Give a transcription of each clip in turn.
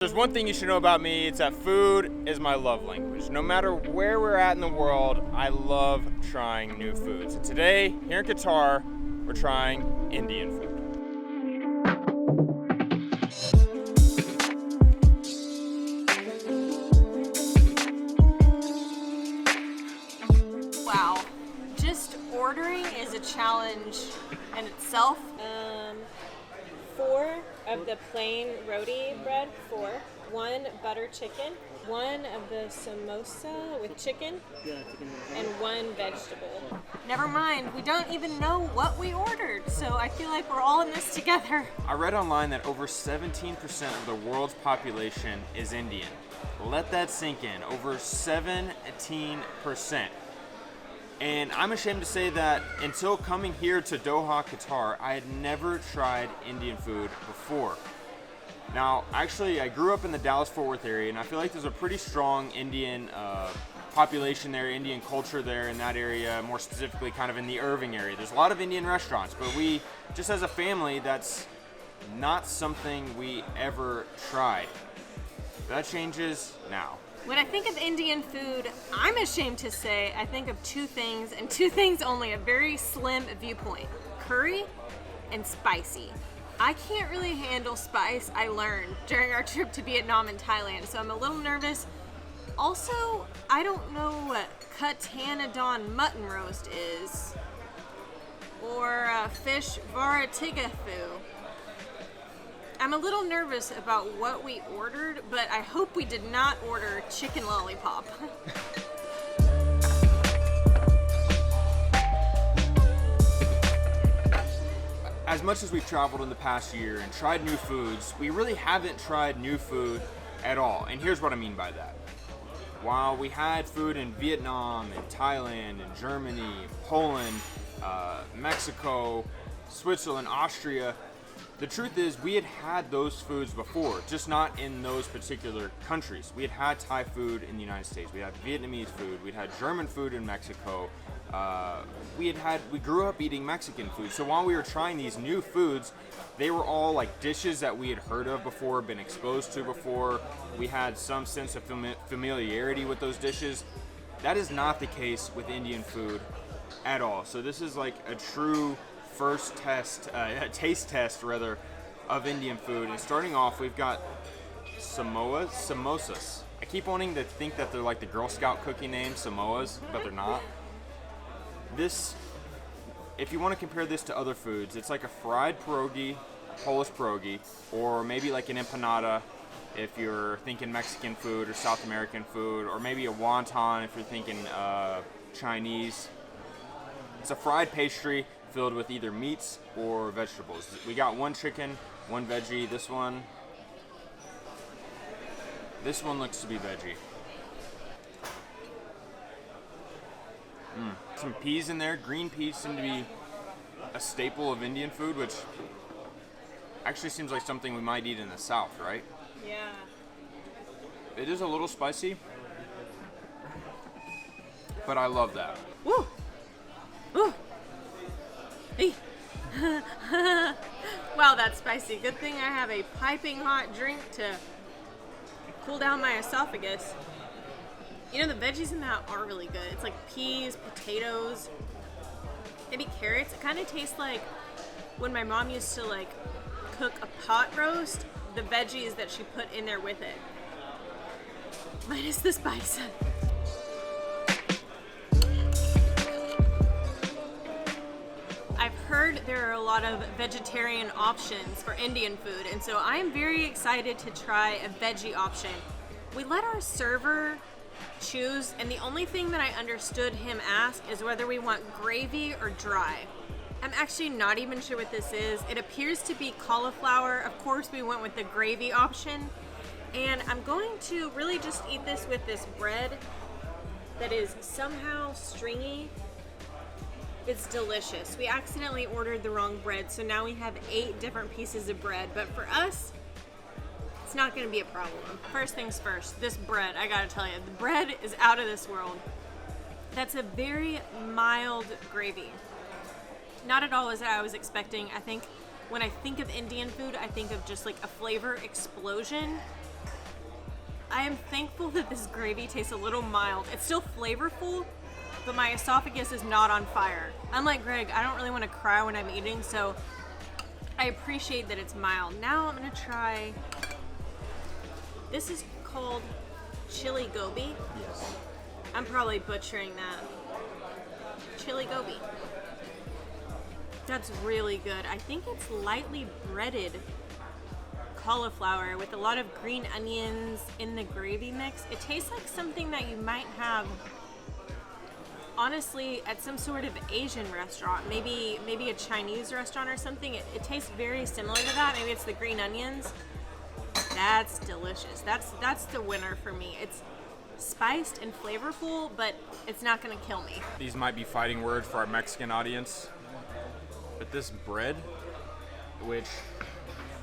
There's one thing you should know about me, it's that food is my love language. No matter where we're at in the world, I love trying new foods. And today, here in Qatar, we're trying Indian food. Wow, just ordering is a challenge in itself. 4 of the plain roti bread, 4. 1 butter chicken, 1 of the samosa with chicken, and 1 vegetable. Never mind, we don't even know what we ordered, so I feel like we're all in this together. I read online that over 17% of the world's population is Indian. Let that sink in, over 17%. And I'm ashamed to say that until coming here to Doha, Qatar, I had never tried Indian food before. Now, actually, I grew up in the Dallas-Fort Worth area, and I feel like there's a pretty strong Indian population there, Indian culture there in that area, more specifically kind of in the Irving area. There's a lot of Indian restaurants, but we, just as a family, that's not something we ever tried. That changes now. When I think of Indian food, I'm ashamed to say I think of 2 things, and 2 things only, a very slim viewpoint: curry and spicy. I can't really handle spice, I learned during our trip to Vietnam and Thailand, so I'm a little nervous. Also, I don't know what Katanadon mutton roast is, or fish varatigafu. I'm a little nervous about what we ordered, but I hope we did not order chicken lollipop. As much as we've traveled in the past year and tried new foods, we really haven't tried new food at all. And here's what I mean by that. While we had food in Vietnam and Thailand and Germany, Poland, Mexico, Switzerland, Austria, the truth is we had those foods before, just not in those particular countries. We had Thai food in the United States. We had Vietnamese food. We'd had German food in Mexico. We grew up eating Mexican food. So while we were trying these new foods, they were all like dishes that we had heard of before, been exposed to before. We had some sense of familiarity with those dishes. That is not the case with Indian food at all. So this is like a true first taste test of Indian food. And starting off, we've got samosas. I keep wanting to think that they're like the Girl Scout cookie name, Samoas, but they're not. This, if you want to compare this to other foods, it's like a fried pierogi, Polish pierogi, or maybe like an empanada if you're thinking Mexican food or South American food, or maybe a wonton if you're thinking Chinese. It's a fried pastry filled with either meats or vegetables. We got 1 chicken, 1 veggie. This one looks to be veggie. Some peas in there. Green peas seem to be a staple of Indian food, which actually seems like something we might eat in the South, right? Yeah. It is a little spicy, but I love that. Woo! Woo! Hey. Wow, that's spicy. Good thing I have a piping hot drink to cool down my esophagus. You know, the veggies in that are really good. It's like peas, potatoes, maybe carrots. It kind of tastes like when my mom used to like cook a pot roast, the veggies that she put in there with it. Minus the spice. I've heard there are a lot of vegetarian options for Indian food, and so I am very excited to try a veggie option. We let our server choose, and the only thing that I understood him ask is whether we want gravy or dry. I'm actually not even sure what this is. It appears to be cauliflower. Of course, we went with the gravy option, and I'm going to really just eat this with this bread that is somehow stringy. It's delicious. We accidentally ordered the wrong bread, so now we have 8 different pieces of bread, but for us, it's not going to be a problem. First things first, this bread, I gotta tell you, the bread is out of this world. That's a very mild gravy. Not at all as I was expecting. I think when I think of Indian food, I think of just like a flavor explosion. I am thankful that this gravy tastes a little mild. It's still flavorful, but my esophagus is not on fire. Unlike Greg, I don't really want to cry when I'm eating, so I appreciate that it's mild. Now I'm gonna try, this is called chili gobi. Yes. I'm probably butchering that. Chili gobi. That's really good. I think it's lightly breaded cauliflower with a lot of green onions in the gravy mix. It tastes like something that you might have, honestly, at some sort of Asian restaurant, maybe a Chinese restaurant or something. It tastes very similar to that. Maybe it's the green onions. That's delicious. That's the winner for me. It's spiced and flavorful, but it's not gonna kill me. These might be fighting words for our Mexican audience, but this bread, which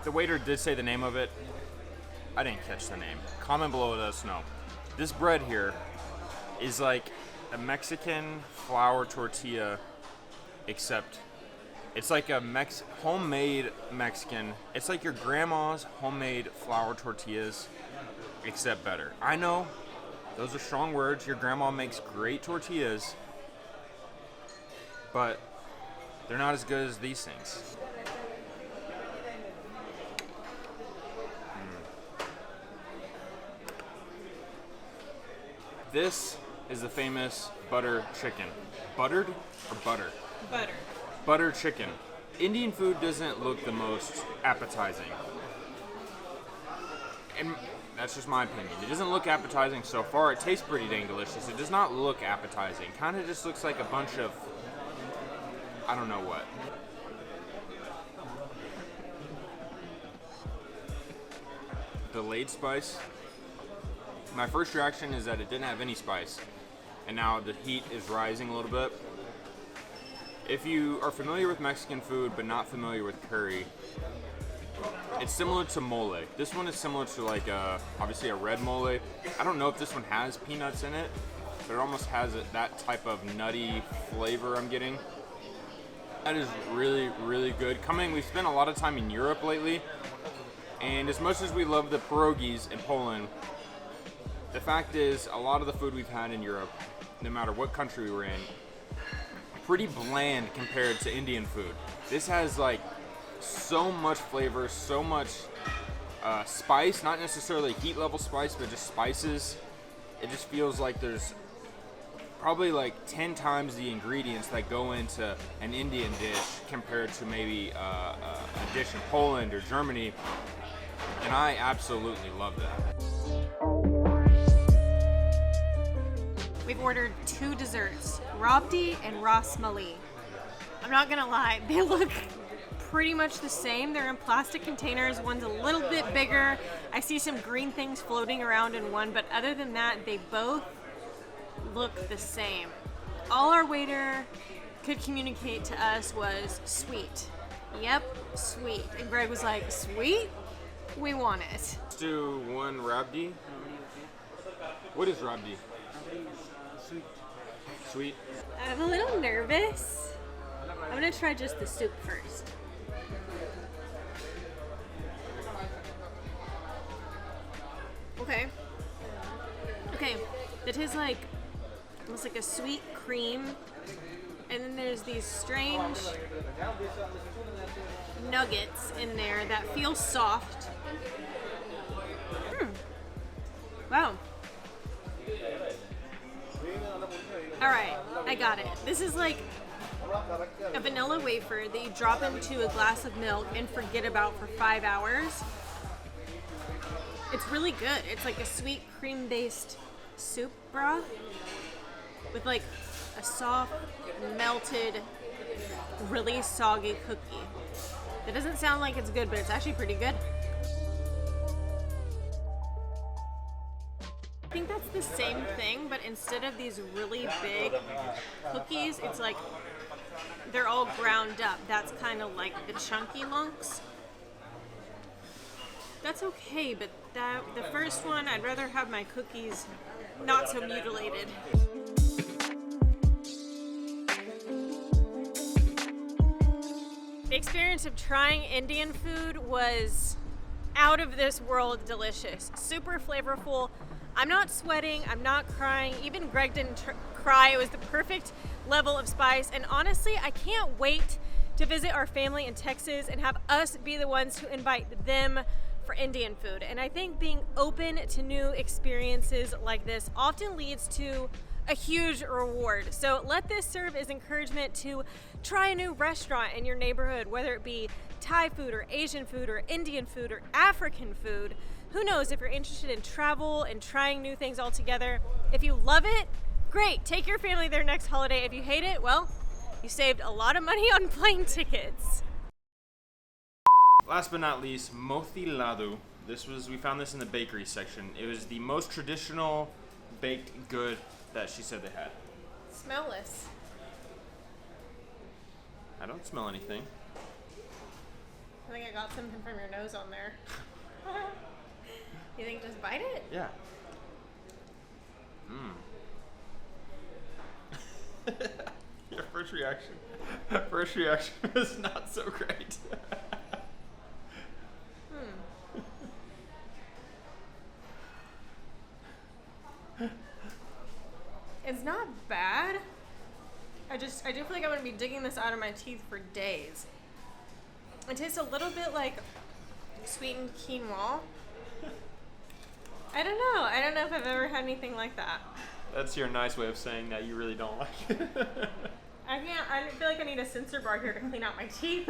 the waiter did say the name of it, I didn't catch the name. Comment below, let us know. This bread here is like a Mexican flour tortilla, except it's like a homemade Mexican. It's like your grandma's homemade flour tortillas, except better. I know, those are strong words. Your grandma makes great tortillas, but they're not as good as these things. This is the famous butter chicken. Buttered or butter? Butter. Butter chicken. Indian food doesn't look the most appetizing. And that's just my opinion. It doesn't look appetizing so far. It tastes pretty dang delicious. It does not look appetizing. Kind of just looks like a bunch of, I don't know what. Delayed spice. My first reaction is that it didn't have any spice, and now the heat is rising a little bit. If you are familiar with Mexican food but not familiar with curry, it's similar to mole. This one is similar to like obviously a red mole. I don't know if this one has peanuts in it, but it almost has that type of nutty flavor I'm getting. That is really, really good. We've spent a lot of time in Europe lately, and as much as we love the pierogies in Poland, the fact is, a lot of the food we've had in Europe, no matter what country we were in, pretty bland compared to Indian food. This has like so much flavor, so much spice, not necessarily heat level spice, but just spices. It just feels like there's probably like 10 times the ingredients that go into an Indian dish compared to maybe a dish in Poland or Germany, and I absolutely love that. We've ordered 2 desserts, Rabdi and Ras Malai. I'm not gonna lie, they look pretty much the same. They're in plastic containers. One's a little bit bigger. I see some green things floating around in one, but other than that, they both look the same. All our waiter could communicate to us was sweet. Yep, sweet. And Greg was like, sweet? We want it. Let's do one Rabdi. What is Rabdi? Sweet. I'm a little nervous. I'm gonna try just the soup first. Okay. That tastes like almost like a sweet cream, and then there's these strange nuggets in there that feel soft. Wow. Alright, I got it. This is like a vanilla wafer that you drop into a glass of milk and forget about for 5 hours. It's really good. It's like a sweet cream-based soup broth with like a soft, melted, really soggy cookie. That doesn't sound like it's good, but it's actually pretty good. I think that's the same thing, but instead of these really big cookies, it's like they're all ground up. That's kind of like the chunky lunks. That's okay, but the first one, I'd rather have my cookies not so mutilated. The experience of trying Indian food was out of this world delicious. Super flavorful. I'm not sweating. I'm not crying. Even Greg didn't cry. It was the perfect level of spice. And honestly, I can't wait to visit our family in Texas and have us be the ones to invite them for Indian food. And I think being open to new experiences like this often leads to a huge reward. So let this serve as encouragement to try a new restaurant in your neighborhood, whether it be Thai food or Asian food or Indian food or African food. Who knows, if you're interested in travel and trying new things altogether. If you love it, great, take your family there next holiday. If you hate it, well, you saved a lot of money on plane tickets. Last but not least, moti ladu. We found this in the bakery section. It was the most traditional baked good that she said they had. Smellless. I don't smell anything. I think I got something from your nose on there. You think just bite it? Yeah. Your first reaction was not so great. It's not bad. I do feel like I'm gonna be digging this out of my teeth for days. It tastes a little bit like sweetened quinoa. I don't know if I've ever had anything like that. That's your nice way of saying that you really don't like it. I feel like I need a sensor bar here to clean out my teeth.